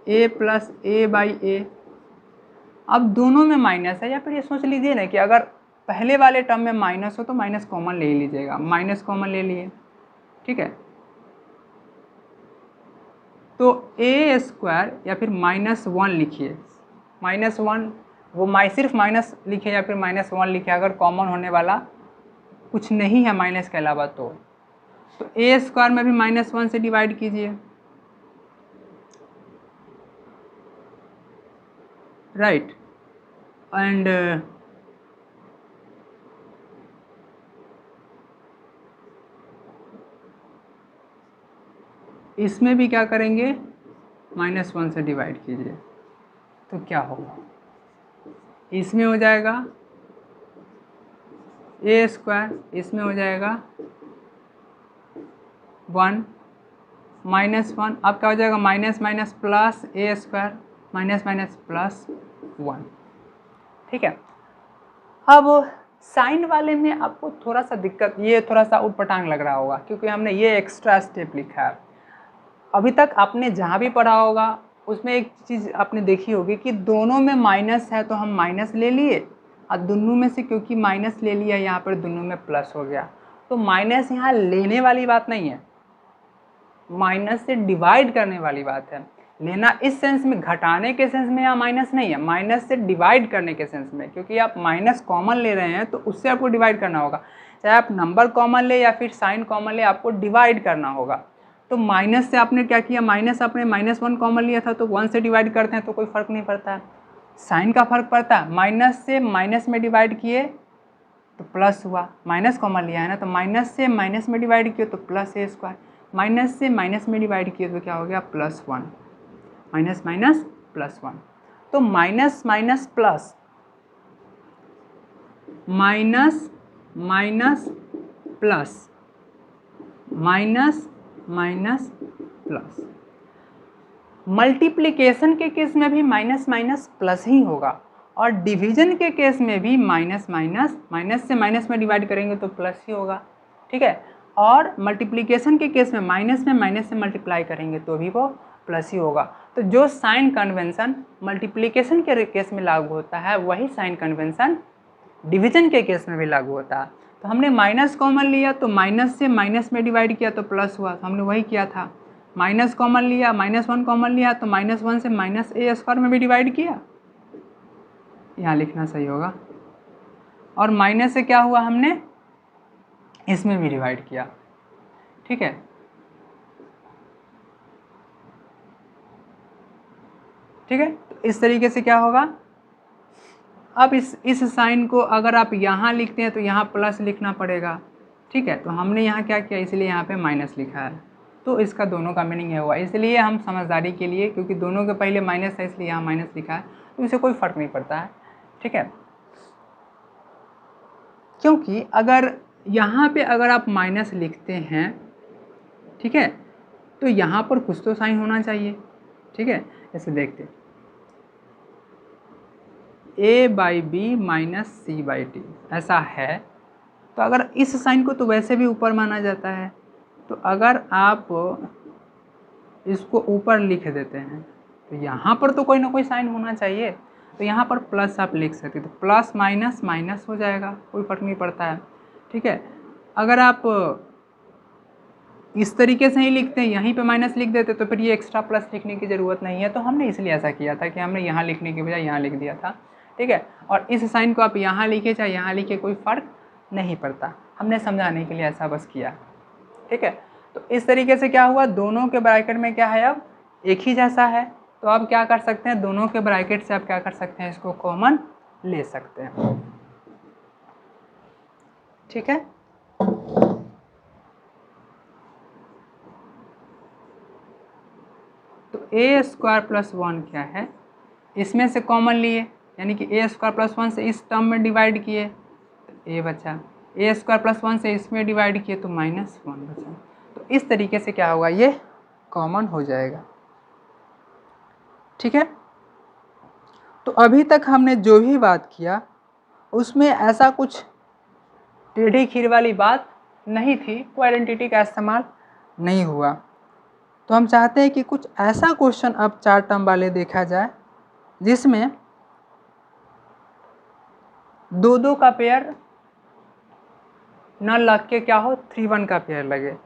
Speaker 1: A plus A by A. अब दोनों में माइनस है, या फिर ये सोच लीजिए ना कि अगर पहले वाले टर्म में माइनस हो तो माइनस कॉमन ले लीजिएगा, माइनस कॉमन ले लिए। ठीक है, तो ए स्क्वायर या फिर माइनस 1 लिखिए, माइनस 1 वो सिर्फ माइनस लिखे या फिर माइनस 1 लिखे, अगर कॉमन होने वाला कुछ नहीं है माइनस के अलावा तो ए स्क्वायर में भी माइनस 1 से डिवाइड कीजिए। राइट, एंड इसमें भी क्या करेंगे, माइनस 1 से डिवाइड कीजिए, तो क्या होगा, इसमें हो जाएगा ए स्क्वायर, इसमें हो जाएगा 1 माइनस 1। अब क्या हो जाएगा, minus minus plus A square minus minus plus 1। ठीक है, अब साइन वाले में आपको थोड़ा सा दिक्कत, ये थोड़ा सा उटपटांग लग रहा होगा क्योंकि हमने ये एक्स्ट्रा स्टेप लिखा है। अभी तक आपने जहाँ भी पढ़ा होगा उसमें एक चीज़ आपने देखी होगी कि दोनों में माइनस है तो हम माइनस ले लिए, और दोनों में से क्योंकि माइनस ले लिया यहाँ पर दोनों में प्लस हो गया। तो माइनस यहाँ लेने वाली बात नहीं है, माइनस से डिवाइड करने वाली बात है। लेना इस सेंस में, घटाने के सेंस में यहाँ माइनस नहीं है, माइनस से डिवाइड करने के सेंस में, क्योंकि आप माइनस कॉमन ले रहे हैं तो उससे आपको डिवाइड करना होगा। चाहे आप नंबर कॉमन ले या फिर साइन कॉमन ले, आपको डिवाइड करना होगा। तो माइनस से आपने क्या किया, माइनस आपने -1 कॉमन लिया था तो 1 से डिवाइड करते हैं तो कोई फ़र्क नहीं पड़ता है। साइन का फ़र्क पड़ता है, माइनस से माइनस में डिवाइड किए तो प्लस हुआ, माइनस कॉमन लिया है ना, तो माइनस से माइनस में डिवाइड किए तो प्लस ए स्क्वायर, माइनस से माइनस में डिवाइड किए तो क्या हो गया, +1, माइनस माइनस +1। तो minus minus plus, minus minus plus, minus minus plus. Multiplication के केस में भी माइनस माइनस प्लस ही होगा, और डिवीजन के केस में भी माइनस माइनस, माइनस से माइनस में डिवाइड करेंगे तो प्लस ही होगा। ठीक है, और मल्टीप्लिकेशन के केस में माइनस से मल्टीप्लाई करेंगे तो भी वो प्लस ही होगा। तो जो साइन कन्वेंशन मल्टीप्लिकेशन के केस में लागू होता है वही साइन कन्वेंशन डिवीजन के केस में भी लागू होता है। तो हमने माइनस कॉमन लिया तो माइनस से माइनस में डिवाइड किया तो प्लस हुआ, तो हमने वही किया था। माइनस कॉमन लिया, -1 कॉमन लिया तो -1 से -a² में भी डिवाइड किया, यहाँ लिखना सही होगा। और माइनस से क्या हुआ, हमने इसमें भी डिवाइड किया। ठीक है, ठीक है। तो इस तरीके से क्या होगा, अब इस साइन को अगर आप यहाँ लिखते हैं तो यहाँ प्लस लिखना पड़ेगा। ठीक है, तो हमने यहाँ क्या किया, इसलिए यहाँ पे माइनस लिखा है। तो इसका दोनों का मीनिंग ये हुआ, इसलिए हम समझदारी के लिए, क्योंकि दोनों के पहले माइनस है इसलिए यहाँ माइनस लिखा है, तो इसे कोई फ़र्क नहीं पड़ता है। ठीक है, क्योंकि अगर यहाँ पे अगर आप माइनस लिखते हैं, ठीक है, तो यहाँ पर कुछ तो साइन होना चाहिए। ठीक है, ऐसे देखते, a/b - c/t ऐसा है। तो अगर इस साइन को तो वैसे भी ऊपर माना जाता है, तो अगर आप इसको ऊपर लिख देते हैं तो यहाँ पर तो कोई ना कोई साइन होना चाहिए। तो यहाँ पर प्लस आप लिख सकते हैं, तो प्लस माइनस माइनस हो जाएगा, कोई फर्क नहीं पड़ता है। ठीक है, अगर आप इस तरीके से ही लिखते हैं, यहीं पे माइनस लिख देते तो फिर ये एक्स्ट्रा प्लस लिखने की ज़रूरत नहीं है। तो हमने इसलिए ऐसा किया था कि हमने यहाँ लिखने के बजाय यहाँ लिख दिया था। ठीक है, और इस साइन को आप यहाँ लिखे चाहे यहाँ लिखे, कोई फ़र्क नहीं पड़ता, हमने समझाने के लिए ऐसा बस किया। ठीक है, तो इस तरीके से क्या हुआ, दोनों के ब्रैकेट में क्या है, अब एक ही जैसा है। तो आप क्या कर सकते हैं, दोनों के ब्रैकेट से आप क्या कर सकते हैं, इसको कॉमन ले सकते हैं। ठीक है, तो a² + 1 क्या है, इसमें से कॉमन लिए, यानी कि a² + 1 से इस टर्म में डिवाइड किए तो a बचा, a² + 1 से इसमें डिवाइड किए तो -1 बचा। तो इस तरीके से क्या होगा, ये कॉमन हो जाएगा। ठीक है, तो अभी तक हमने जो भी बात किया उसमें ऐसा कुछ टेढ़ी खीर वाली बात नहीं थी, कोई आइडेंटिटी का इस्तेमाल नहीं हुआ। तो हम चाहते हैं कि कुछ ऐसा क्वेश्चन अब 4 टर्म वाले देखा जाए जिसमें 2-2 का पेयर न लग के क्या हो, 3-1 का पेयर लगे।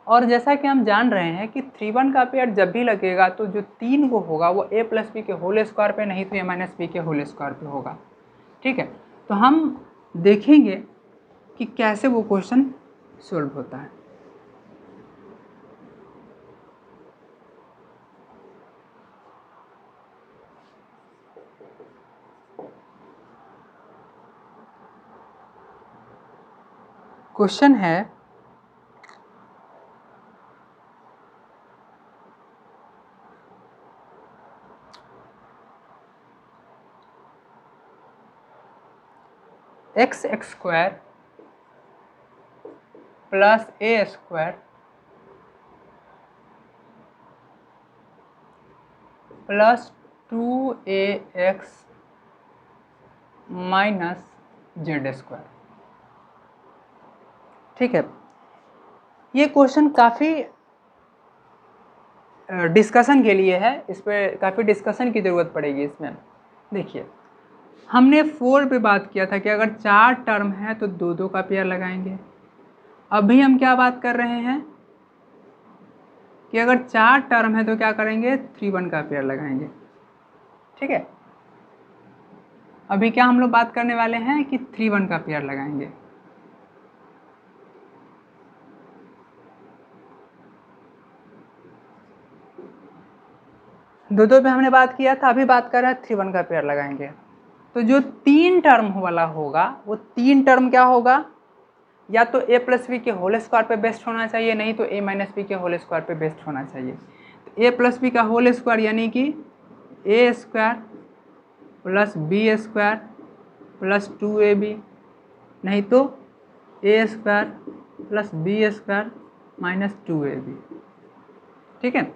Speaker 1: और जैसा कि हम जान रहे हैं कि 3-1 का पेयर जब भी लगेगा तो जो 3 को होगा वो a + b के होल स्क्वायर पे, नहीं तो a - b के होल स्क्वायर पे होगा। ठीक है, तो हम देखेंगे कि कैसे वो क्वेश्चन सॉल्व होता है। क्वेश्चन है x² + a² + 2ax - z²। ठीक है, ये क्वेश्चन काफ़ी डिस्कशन के लिए है, इस पर काफ़ी डिस्कशन की ज़रूरत पड़ेगी इसमें। देखिए, हमने 4 पे बात किया था कि अगर 4 टर्म है तो 2-2 का पेयर लगाएंगे। अभी हम क्या बात कर रहे हैं कि अगर 4 टर्म है तो क्या करेंगे, 3-1 का पेयर लगाएंगे। ठीक है, अभी क्या हम लोग बात करने वाले हैं कि 3-1 का पेयर लगाएंगे। दो पे हमने बात किया था, अभी बात कर रहे हैं 3-1 का पेयर लगाएंगे। तो जो 3 टर्म वाला होगा वो 3 टर्म क्या होगा, या तो a + b के होल स्क्वायर पे बेस्ड होना चाहिए, नहीं तो a - b के होल स्क्वायर पे बेस्ड होना चाहिए। तो a + b का होल स्क्वायर यानी कि a² + b² + 2ab, नहीं तो a² + b² - 2ab। ठीक है,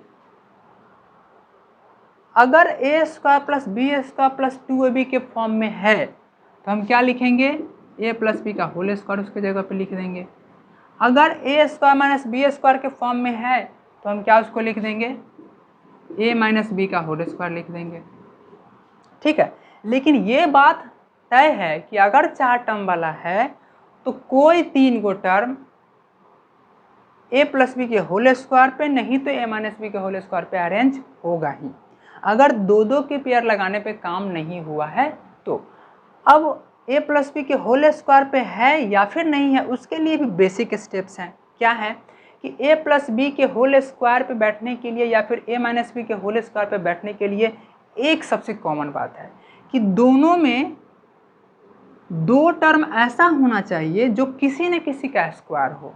Speaker 1: अगर a² + b² + 2ab के फॉर्म में है तो हम क्या लिखेंगे, a + b का होल स्क्वायर उसके जगह पे लिख देंगे। अगर a² - b² के फॉर्म में है तो हम क्या उसको लिख देंगे, a - b का होल स्क्वायर लिख देंगे। ठीक है, लेकिन ये बात तय है कि अगर 4 टर्म वाला है तो कोई 3 को टर्म a प्लस बी के होल स्क्वायर पे नहीं तो a माइनस बी के होल स्क्वायर पे अरेंज होगा ही। अगर दो दो के पेयर लगाने पे काम नहीं हुआ है तो अब a प्लस बी के होल स्क्वायर पे है या फिर नहीं है, उसके लिए भी बेसिक स्टेप्स हैं। क्या है कि a प्लस बी के होल स्क्वायर पे बैठने के लिए या फिर a माइनस बी के होल स्क्वायर पे बैठने के लिए एक सबसे कॉमन बात है कि दोनों में दो टर्म ऐसा होना चाहिए जो किसी न किसी का स्क्वायर हो।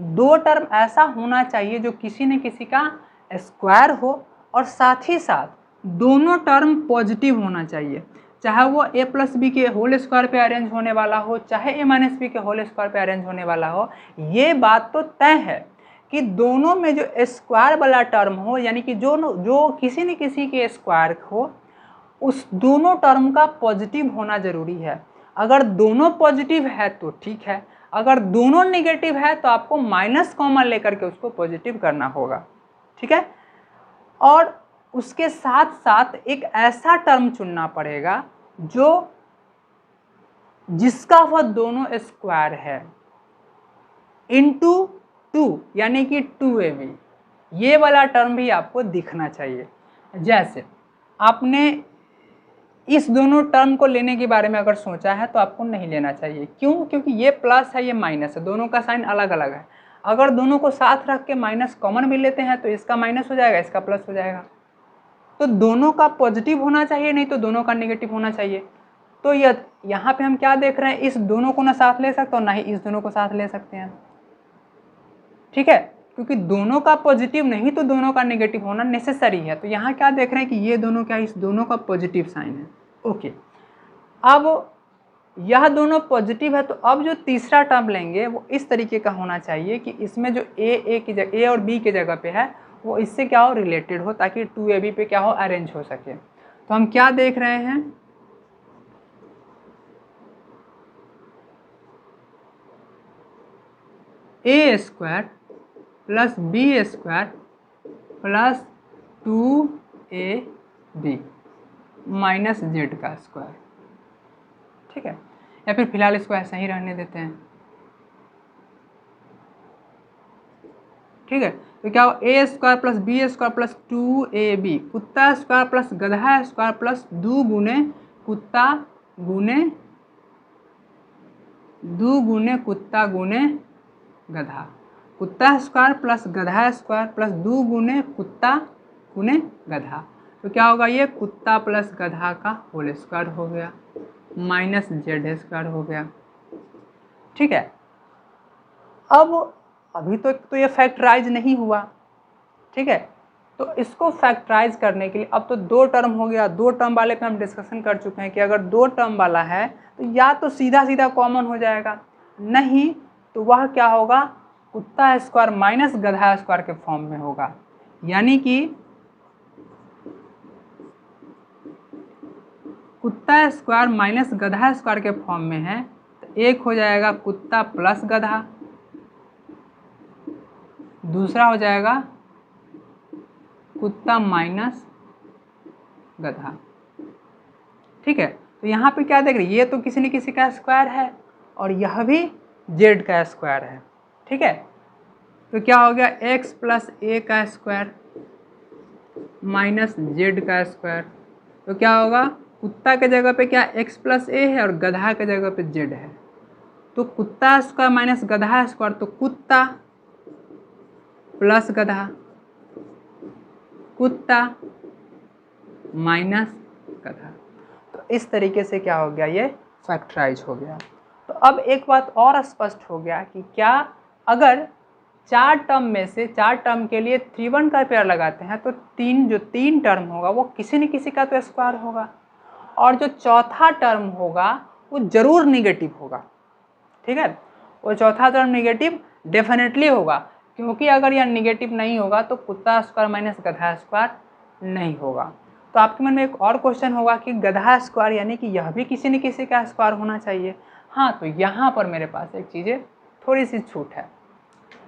Speaker 1: दो टर्म ऐसा होना चाहिए जो किसी न किसी का स्क्वायर हो और साथ ही साथ दोनों टर्म पॉजिटिव होना चाहिए, चाहे वो a प्लस बी के होल स्क्वायर पे अरेंज होने वाला हो चाहे a माइनस बी के होल स्क्वायर पे अरेंज होने वाला हो। ये बात तो तय है कि दोनों में जो स्क्वायर वाला टर्म हो, यानी कि जो किसी न किसी के स्क्वायर हो, उस दोनों टर्म का पॉजिटिव होना जरूरी है। अगर दोनों पॉजिटिव है तो ठीक है, अगर दोनों नेगेटिव है तो आपको माइनस कॉमन लेकर के उसको पॉजिटिव करना होगा। ठीक है, और उसके साथ साथ एक ऐसा टर्म चुनना पड़ेगा जो जिसका वह दोनों स्क्वायर है इनटू 2 यानी कि 2ab, ये वाला टर्म भी आपको दिखना चाहिए। जैसे आपने इस दोनों टर्म को लेने के बारे में अगर सोचा है तो आपको नहीं लेना चाहिए। क्यों? क्योंकि ये प्लस है ये माइनस है, दोनों का साइन अलग अलग है। अगर दोनों को साथ रख के माइनस कॉमन भी लेते हैं तो इसका माइनस हो जाएगा, इसका प्लस हो जाएगा। तो दोनों का पॉजिटिव होना चाहिए, नहीं तो दोनों का नेगेटिव होना चाहिए। तो यहाँ पे हम क्या देख रहे हैं, इस दोनों को ना साथ ले सकते और ना ही इस दोनों को साथ ले सकते हैं। ठीक है, क्योंकि दोनों का पॉजिटिव नहीं तो दोनों का नेगेटिव होना नेसेसरी है। तो यहाँ क्या देख रहे हैं कि ये दोनों क्या, इस दोनों का पॉजिटिव साइन है। ओके, अब यह दोनों पॉजिटिव है तो अब जो तीसरा टर्म लेंगे वो इस तरीके का होना चाहिए कि इसमें जो a और b की जगह पे है वो इससे क्या हो, रिलेटेड हो, ताकि 2ab पे क्या हो, अरेंज हो सके। तो हम क्या देख रहे हैं, a square plus b square plus 2ab minus z का स्क्वायर। ठीक है, या फिर फिलहाल इसको ऐसा ही रहने देते हैं। ठीक है, तो क्या हो, a square plus b square plus 2ab, कुत्ता स्क्वायर प्लस गधा स्क्वायर प्लस 2 गुने कुत्ता गुने गधा, कुत्ता स्क्वायर प्लस गधा स्क्वायर प्लस 2 गुने कुत्ता गुने गधा। तो क्या होगा, ये कुत्ता प्लस गधा का होल स्क्वायर हो गया माइनस जेड स्क्वायर हो गया। ठीक है, अब अभी तो ये फैक्टराइज नहीं हुआ। ठीक है, तो इसको फैक्टराइज करने के लिए अब तो दो टर्म हो गया। दो टर्म वाले पे हम डिस्कशन कर चुके हैं कि अगर दो टर्म वाला है तो या तो सीधा सीधा कॉमन हो जाएगा, नहीं तो वह क्या होगा, कुत्ता स्क्वायर माइनस गधा स्क्वायर के फॉर्म में होगा। यानी कि कुत्ता स्क्वायर माइनस गधा स्क्वायर के फॉर्म में है तो एक हो जाएगा कुत्ता प्लस गधा, दूसरा हो जाएगा कुत्ता माइनस गधा। ठीक है, तो यहाँ पे क्या देख रहे हैं, ये तो किसी न किसी का स्क्वायर है और यह भी जेड का स्क्वायर है। ठीक है, तो क्या हो गया, x प्लस ए का स्क्वायर माइनस जेड का स्क्वायर। तो क्या होगा, कुत्ता के जगह पे क्या x प्लस ए है और गधा के जगह पे जेड है। तो कुत्ता स्क्वायर माइनस गधा स्क्वायर, तो कुत्ता प्लस गधा, कुत्ता माइनस गधा। तो इस तरीके से क्या हो गया, ये फैक्टराइज हो गया। तो अब एक बात और स्पष्ट हो गया कि क्या अगर चार टर्म में से चार टर्म के लिए 3 का पेयर लगाते हैं तो तीन टर्म होगा वो किसी न किसी का तो स्क्वायर होगा और जो चौथा टर्म होगा वो जरूर निगेटिव होगा। ठीक है, वो चौथा टर्म निगेटिव डेफिनेटली होगा, क्योंकि अगर यह निगेटिव नहीं होगा तो कुत्ता स्क्वायर माइनस गधा स्क्वायर नहीं होगा। तो आपके मन में एक और क्वेश्चन होगा कि गधा स्क्वायर यानी कि यह भी किसी न किसी का स्क्वायर होना चाहिए। हाँ, तो यहाँ पर मेरे पास एक चीज़ें थोड़ी सी छूट है।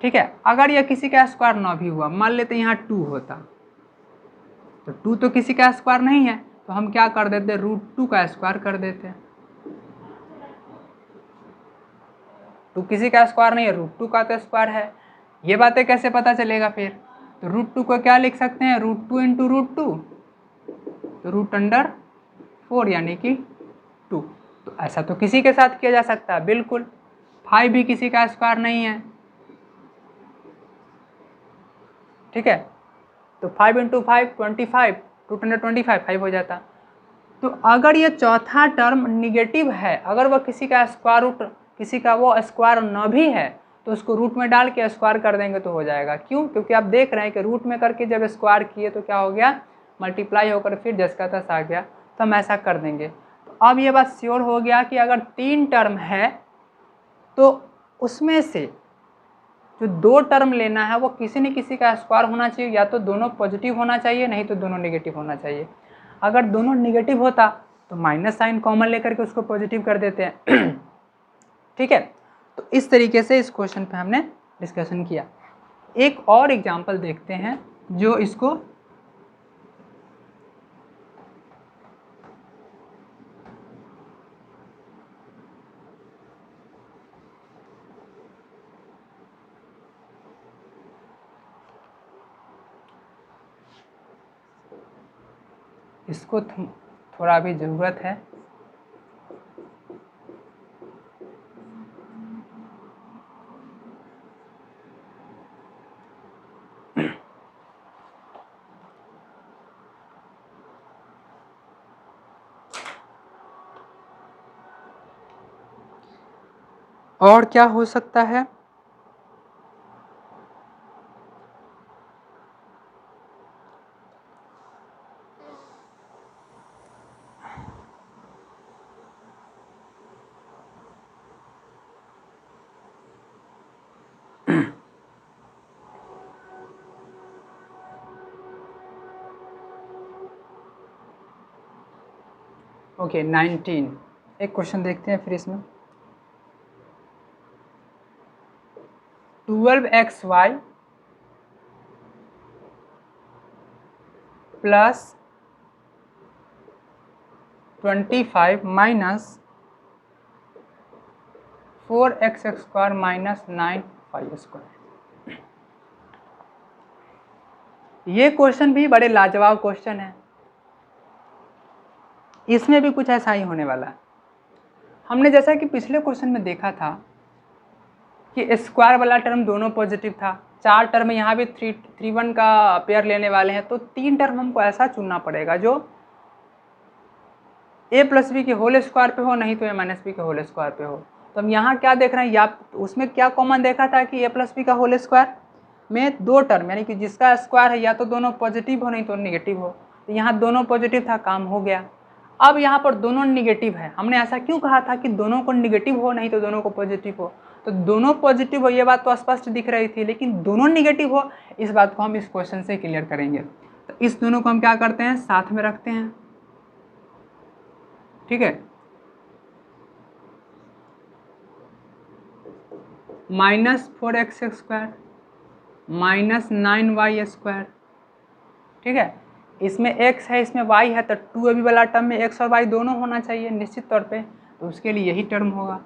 Speaker 1: ठीक है, अगर यह किसी का स्क्वायर ना भी हुआ, मान लेते यहाँ 2 होता, तो 2 तो किसी का स्क्वायर नहीं है, तो हम क्या कर देते, √2 का स्क्वायर कर देते। टू किसी का स्क्वायर नहीं है, √2 का तो स्क्वायर है। ये बातें कैसे पता चलेगा फिर? तो √2 को क्या लिख सकते हैं, √2 इंटू √2, तो √4 यानी कि 2। तो ऐसा तो किसी के साथ किया जा सकता है, बिल्कुल। 5 भी किसी का स्क्वायर नहीं है, ठीक है। तो 5 इंटू 5 25, √125 5 हो जाता। तो अगर ये चौथा टर्म निगेटिव है, अगर वह किसी का स्क्वायर रूट, किसी का वो स्क्वायर न भी है, तो उसको रूट में डाल के स्क्वायर कर देंगे तो हो जाएगा। क्यों? क्योंकि आप देख रहे हैं कि रूट में करके जब स्क्वायर किए तो क्या हो गया, मल्टीप्लाई होकर फिर जस का तस आ गया। तो हम ऐसा कर देंगे। तो अब ये बात श्योर हो गया कि अगर 3 टर्म है तो उसमें से जो 2 टर्म लेना है वो किसी न किसी का स्क्वायर होना चाहिए, या तो दोनों पॉजिटिव होना चाहिए, नहीं तो दोनों नेगेटिव होना चाहिए। अगर दोनों नेगेटिव होता तो माइनस साइन कॉमन लेकर के उसको पॉजिटिव कर देते हैं। ठीक है। तो इस तरीके से इस क्वेश्चन पे हमने डिस्कशन किया। एक और एग्जांपल देखते हैं जो इसको थोड़ा भी ज़रूरत है। और क्या हो सकता है? ओके 19, एक क्वेश्चन देखते हैं फिर इसमें। 12xy plus 25 minus 4x² minus 9y²। ये क्वेश्चन भी बड़े लाजवाब क्वेश्चन है। इसमें भी कुछ ऐसा ही होने वाला है। हमने जैसा कि पिछले क्वेश्चन में देखा था कि स्क्वायर वाला टर्म दोनों पॉजिटिव था, 4 टर्म यहाँ भी 3 1 का पेयर लेने वाले हैं, तो 3 टर्म हमको ऐसा चुनना पड़ेगा जो a प्लस बी के होल स्क्वायर पे हो, नहीं तो a माइनस बी के होल स्क्वायर पे हो। तो हम यहाँ क्या देख रहे हैं, या उसमें क्या कॉमन देखा था कि a प्लस बी का होल स्क्वायर में 2 टर्म, यानी कि जिसका स्क्वायर है या तो दोनों पॉजिटिव हो नहीं तो नेगेटिव हो। तो यहाँ दोनों पॉजिटिव था, काम हो गया। अब यहाँ पर दोनों निगेटिव है। हमने ऐसा क्यों कहा था कि दोनों को निगेटिव हो नहीं तो दोनों को पॉजिटिव हो? तो दोनों पॉजिटिव हो ये बात तो स्पष्ट दिख रही थी, लेकिन दोनों निगेटिव हो इस बात को हम इस क्वेश्चन से क्लियर करेंगे। तो इस दोनों को हम क्या करते हैं, साथ में रखते हैं, ठीक है। -4x² माइनस 9y², ठीक है। इसमें x है, इसमें y है, तो 2ab वाला टर्म में x और y दोनों होना चाहिए निश्चित तौर पे। तो उसके लिए यही टर्म होगा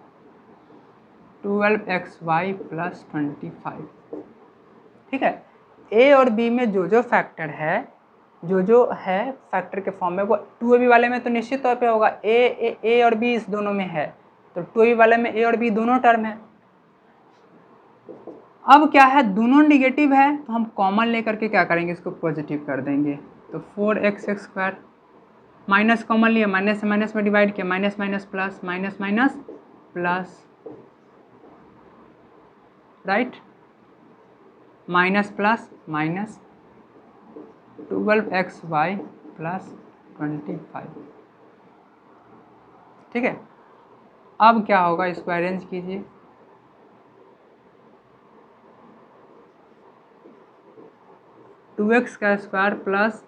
Speaker 1: 12xy प्लस 25, ठीक है। a और b में जो जो फैक्टर है, जो है फैक्टर के फॉर्म में, वो 2ab वाले में तो निश्चित तौर पे होगा। a और b इस दोनों में है, तो 2ab वाले में a और b दोनों टर्म है। अब क्या है, दोनों निगेटिव है तो हम कॉमन लेकर के क्या करेंगे, इसको पॉजिटिव कर देंगे। तो 4x² माइनस कॉमन लिया, माइनस से माइनस में डिवाइड किया, minus minus plus, minus minus plus, right, minus plus minus 12xy plus 25, ठीक है। अब क्या होगा, इसको अरेंज कीजिए। टू एक्स का स्क्वायर प्लस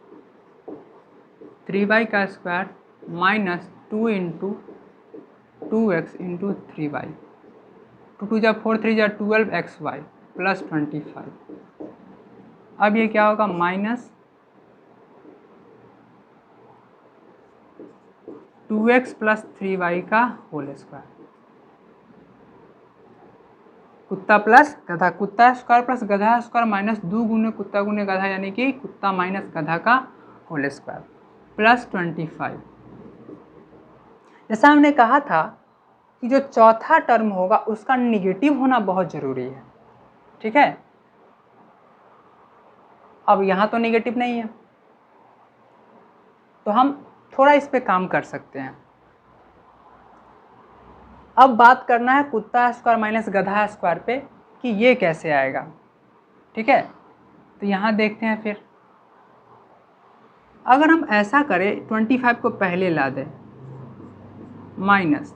Speaker 1: 3y का square minus 2 into 2x into 3y, 2 जा 4 3 जा 12xy प्लस 25। अब ये क्या होगा, माइनस 2x प्लस 3y का होल स्क्वायर, कुत्ता प्लस गधा, कुत्ता स्क्वायर प्लस गधा स्क्वायर माइनस 2 गुने कुत्ता गुने गधा, यानी कि कुत्ता माइनस गधा का होल स्क्वायर प्लस 25। जैसा हमने कहा था कि जो चौथा टर्म होगा उसका निगेटिव होना बहुत ज़रूरी है, ठीक है। अब यहाँ तो निगेटिव नहीं है, तो हम थोड़ा इस पे काम कर सकते हैं। अब बात करना है कुत्ता स्क्वायर माइनस गधा स्क्वायर पे कि ये कैसे आएगा, ठीक है। तो यहाँ देखते हैं फिर, अगर हम ऐसा करें 25 को पहले ला दें माइनस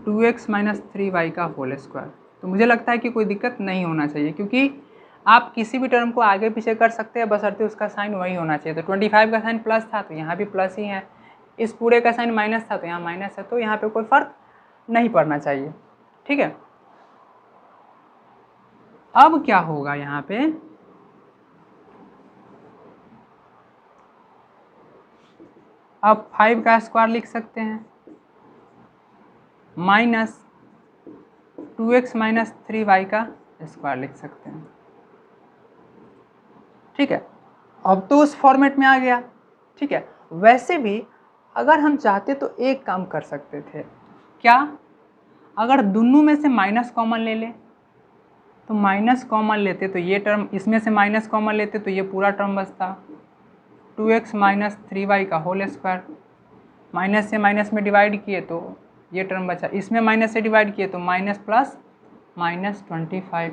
Speaker 1: 2x माइनस 3y का होल स्क्वायर, तो मुझे लगता है कि कोई दिक्कत नहीं होना चाहिए, क्योंकि आप किसी भी टर्म को आगे पीछे कर सकते हैं, बशर्ते उसका साइन वही होना चाहिए। तो 25 का साइन प्लस था तो यहाँ भी प्लस ही है, इस पूरे का साइन माइनस था तो यहाँ माइनस है, तो यहाँ पे कोई फर्क नहीं पड़ना चाहिए, ठीक है। अब क्या होगा यहाँ पे, अब 5 का स्क्वायर लिख सकते हैं माइनस 2x माइनस 3y का स्क्वायर लिख सकते हैं, ठीक है। अब तो उस फॉर्मेट में आ गया, ठीक है। वैसे भी अगर हम चाहते तो एक काम कर सकते थे, क्या, अगर दोनों में से माइनस कॉमन ले ले, तो माइनस कॉमन लेते तो ये टर्म, इसमें से माइनस कॉमन लेते तो ये पूरा टर्म बचता 2x माइनस 3y का होल स्क्वायर, माइनस से माइनस में डिवाइड किए तो ये टर्म बचा, इसमें माइनस से डिवाइड किए तो माइनस प्लस माइनस 25।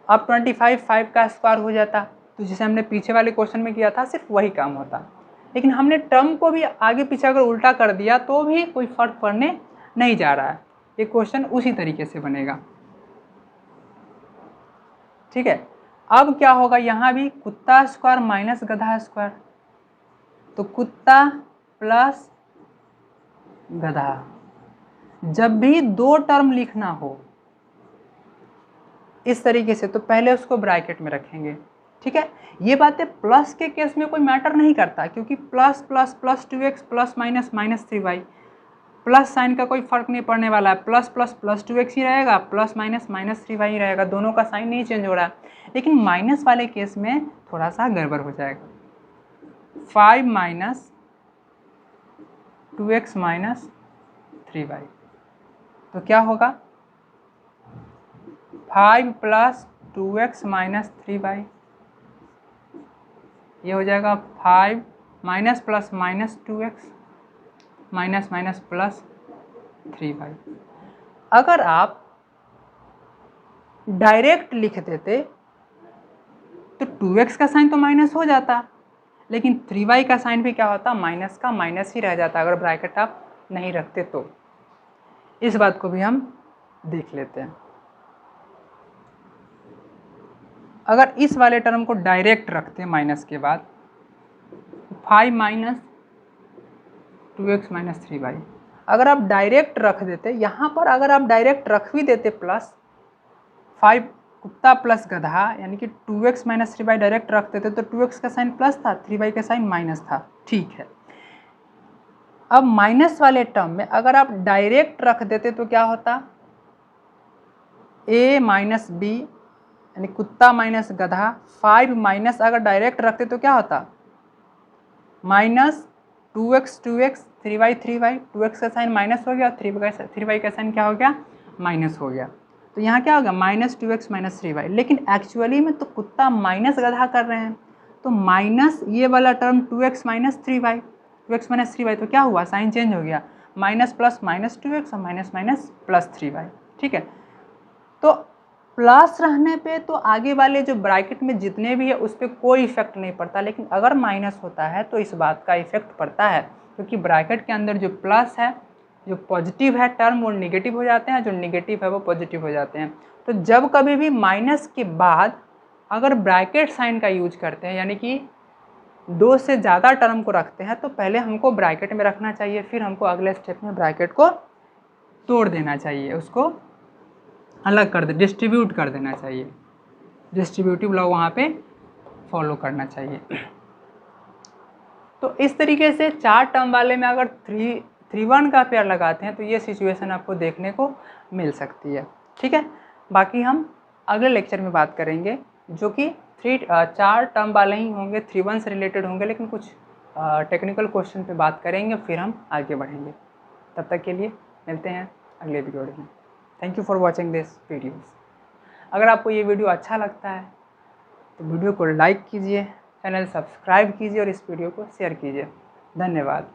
Speaker 1: अब 25 5 का स्क्वायर हो जाता, तो जैसे हमने पीछे वाले क्वेश्चन में किया था सिर्फ वही काम होता, लेकिन हमने टर्म को भी आगे पीछे अगर उल्टा कर दिया तो भी कोई फर्क पड़ने नहीं जा रहा है, ये क्वेश्चन उसी तरीके से बनेगा, ठीक है। अब क्या होगा, यहाँ भी कुत्ता स्क्वायर माइनस गधा स्क्वायर, तो कुत्ता प्लस गधा, जब भी दो टर्म लिखना हो इस तरीके से तो पहले उसको ब्रैकेट में रखेंगे, ठीक है। ये बातें प्लस के केस में कोई मैटर नहीं करता, क्योंकि plus plus plus 2x plus minus minus 3y, plus sign का कोई फर्क नहीं पड़ने वाला है, प्लस प्लस प्लस 2x ही रहेगा, प्लस माइनस माइनस 3y ही रहेगा, दोनों का साइन नहीं चेंज हो रहा है। लेकिन माइनस वाले केस में थोड़ा सा गड़बड़ हो जाएगा, 5 माइनस 2x माइनस 3y, तो क्या होगा 5 प्लस 2x माइनस 3y, ये हो जाएगा 5 minus plus minus 2x minus minus plus 3y। अगर आप डायरेक्ट लिख देते तो 2x का साइन तो माइनस हो जाता, लेकिन 3y का साइन भी क्या होता, माइनस का माइनस ही रह जाता अगर ब्रैकेट आप नहीं रखते तो। इस बात को भी हम देख लेते हैं। अगर इस वाले टर्म को डायरेक्ट रखते माइनस के बाद, 5 माइनस 2x माइनस 3y, अगर आप डायरेक्ट रख देते यहाँ पर, अगर आप डायरेक्ट रख भी देते प्लस 5 कुत्ता प्लस गधा, यानी कि 2x माइनस 3y डायरेक्ट रख देते तो 2x का साइन प्लस था, 3y का साइन माइनस था, ठीक है। अब माइनस वाले टर्म में अगर आप डायरेक्ट रख देते तो क्या होता, a माइनस बी यानी कुत्ता माइनस गधा, 5 माइनस अगर डायरेक्ट रखते तो क्या होता, माइनस 2x 3y 2x का साइन माइनस हो गया, 3y का साइन क्या हो गया, माइनस हो गया, तो यहाँ क्या होगा माइनस 2x माइनस 3y। लेकिन एक्चुअली में तो कुत्ता माइनस गधा कर रहे हैं, तो माइनस ये वाला term 2x minus 3y, 2x minus 3y, तो क्या हुआ, साइन चेंज हो गया, माइनस प्लस माइनस 2x और माइनस माइनस प्लस 3y, ठीक है। तो प्लस रहने पे तो आगे वाले जो ब्रैकेट में जितने भी है उस पर कोई इफेक्ट नहीं पड़ता, लेकिन अगर माइनस होता है तो इस बात का इफेक्ट पड़ता है, क्योंकि ब्रैकेट के अंदर जो प्लस है, जो पॉजिटिव है टर्म, वो निगेटिव हो जाते हैं, जो निगेटिव है वो पॉजिटिव हो जाते हैं। तो जब कभी भी माइनस के बाद अगर ब्रैकेट साइन का यूज करते हैं, यानी कि दो से ज़्यादा टर्म को रखते हैं, तो पहले हमको ब्रैकेट में रखना चाहिए, फिर हमको अगले स्टेप में ब्रैकेट को तोड़ देना चाहिए, उसको अलग कर दे, डिस्ट्रीब्यूट कर देना चाहिए, डिस्ट्रीब्यूटिव लॉ वहाँ पे फॉलो करना चाहिए। तो इस तरीके से 4 टर्म वाले में अगर 3 1 का पेयर लगाते हैं तो ये सिचुएशन आपको देखने को मिल सकती है। ठीक है, बाकी हम अगले लेक्चर में बात करेंगे जो कि 4 टर्म वाले ही होंगे, 3 1 से रिलेटेड होंगे, लेकिन कुछ टेक्निकल क्वेश्चन पे बात करेंगे, फिर हम आगे बढ़ेंगे। तब तक के लिए मिलते हैं अगले वीडियो में। Thank you for watching this videos. अगर आपको ये वीडियो अच्छा लगता है तो वीडियो को लाइक कीजिए, चैनल सब्सक्राइब कीजिए और इस वीडियो को शेयर कीजिए। धन्यवाद।